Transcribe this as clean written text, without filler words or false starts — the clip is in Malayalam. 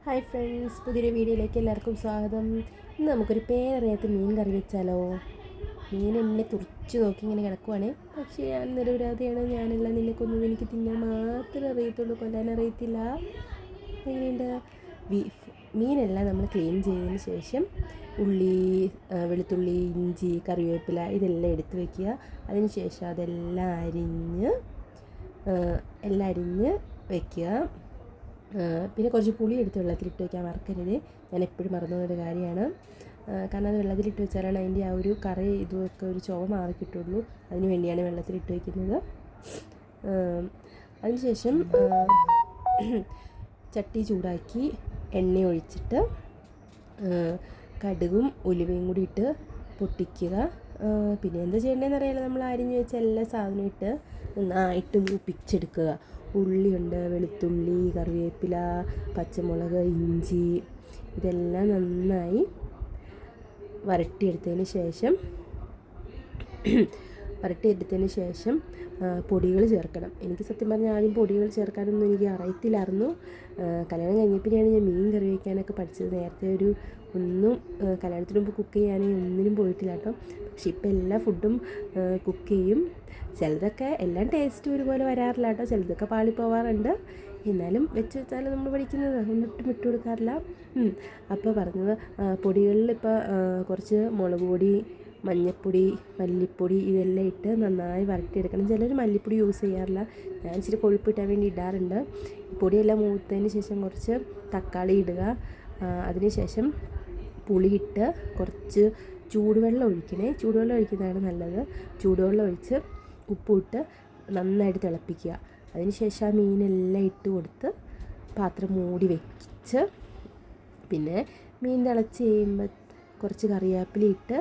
ഹായ് ഫ്രണ്ട്സ്, പുതിയൊരു വീഡിയോയിലേക്ക് എല്ലാവർക്കും സ്വാഗതം. ഇന്ന് നമുക്കൊരു പേരറിയാത്ത മീൻ കറി വെച്ചാലോ? മീൻ എന്നെ തുറച്ച് നോക്കി ഇങ്ങനെ കിടക്കുവാണ്. പക്ഷേ ഞാൻ നിരപരാധിയാണ്. ഞാനെല്ലാം നിന്നെ കൊന്നത് എനിക്ക് തിന്നാൻ മാത്രമേ അറിയത്തുള്ളൂ, കൊല്ലാൻ അറിയത്തില്ല. എങ്ങനെയുണ്ട്? മീനെല്ലാം നമ്മൾ ക്ലീൻ ചെയ്തതിന് ശേഷം ഉള്ളി, വെളുത്തുള്ളി, ഇഞ്ചി, കറിവേപ്പില ഇതെല്ലാം എടുത്ത് വയ്ക്കുക. അതിന് ശേഷം അതെല്ലാം അരിഞ്ഞ് വയ്ക്കുക. പിന്നെ കുറച്ച് പുളി എടുത്ത് വെള്ളത്തിലിട്ട് വയ്ക്കാൻ മറക്കരുത്. ഞാൻ എപ്പോഴും മറന്നു പോകുന്നൊരു കാര്യമാണ്. കാരണം അത് വെള്ളത്തിലിട്ട് വെച്ചാലാണ് അതിൻ്റെ ആ ഒരു കറി ഇതുമൊക്കെ ഒരു ചുവ മാറി കിട്ടുള്ളൂ. അതിന് വേണ്ടിയാണ് വെള്ളത്തിലിട്ട് വയ്ക്കുന്നത്. അതിനുശേഷം ചട്ടി ചൂടാക്കി എണ്ണ ഒഴിച്ചിട്ട് കടുകും ഉലുവയും കൂടി ഇട്ട് പൊട്ടിക്കുക. പിന്നെ എന്താ ചെയ്യേണ്ടതെന്ന് അറിയാലോ, നമ്മൾ അരിഞ്ഞ് വെച്ച എല്ലാ സാധനവും ഇട്ട് നന്നായിട്ട് മൂപ്പിച്ചെടുക്കുക. ഉള്ളിയുണ്ട്, വെളുത്തുള്ളി, കറിവേപ്പില, പച്ചമുളക്, ഇഞ്ചി ഇതെല്ലാം നന്നായി വരട്ടിയെടുത്തതിന് ശേഷം പൊടികൾ ചേർക്കണം. എനിക്ക് സത്യം പറഞ്ഞാൽ ആദ്യം പൊടികൾ ചേർക്കാനൊന്നും എനിക്ക് അറിയത്തില്ലായിരുന്നു. കല്യാണം കഴിഞ്ഞപ്പോഴാണ് ഞാൻ മീൻ കറി വയ്ക്കാനൊക്കെ പഠിച്ചത്. നേരത്തെ കല്യാണത്തിന് മുമ്പ് കുക്ക് ചെയ്യാനേ ഒന്നിനും പോയിട്ടില്ല കേട്ടോ. പക്ഷെ ഇപ്പം എല്ലാ ഫുഡും കുക്ക് ചെയ്യും. ചിലതൊക്കെ എല്ലാം ടേസ്റ്റ് ഒരുപോലെ വരാറില്ല കേട്ടോ, ചിലതൊക്കെ പാളിപ്പോവാറുണ്ട്. എന്നാലും വെച്ചാൽ നമ്മൾ പഠിക്കുന്നത് ഒന്നിട്ടും വിട്ടു കൊടുക്കാറില്ല. അപ്പോൾ പറഞ്ഞത്, പൊടികളിൽ ഇപ്പോൾ കുറച്ച് മുളക് പൊടി, മഞ്ഞൾപ്പൊടി, മല്ലിപ്പൊടി ഇതെല്ലാം ഇട്ട് നന്നായി വരട്ടിയെടുക്കണം. ചിലർ മല്ലിപ്പൊടി യൂസ് ചെയ്യാറില്ല, ഞാൻ ഇച്ചിരി കൊഴുപ്പ് കിട്ടാൻ വേണ്ടി ഇടാറുണ്ട്. പൊടിയെല്ലാം മൂത്തതിന് ശേഷം കുറച്ച് തക്കാളി ഇടുക. അതിനുശേഷം പുളിയിട്ട് കുറച്ച് ചൂടുവെള്ളം ഒഴിക്കണേ. ചൂടുവെള്ളം ഒഴിക്കുന്നതാണ് നല്ലത്. ചൂടുവെള്ളം ഒഴിച്ച് ഉപ്പിട്ട് നന്നായിട്ട് തിളപ്പിക്കുക. അതിനുശേഷം ആ മീനെല്ലാം ഇട്ട് കൊടുത്ത് പാത്രം മൂടി വെച്ച്, പിന്നെ മീൻ തിളച്ച് കഴിയുമ്പോൾ കുറച്ച് കറിവേപ്പില ഇട്ട്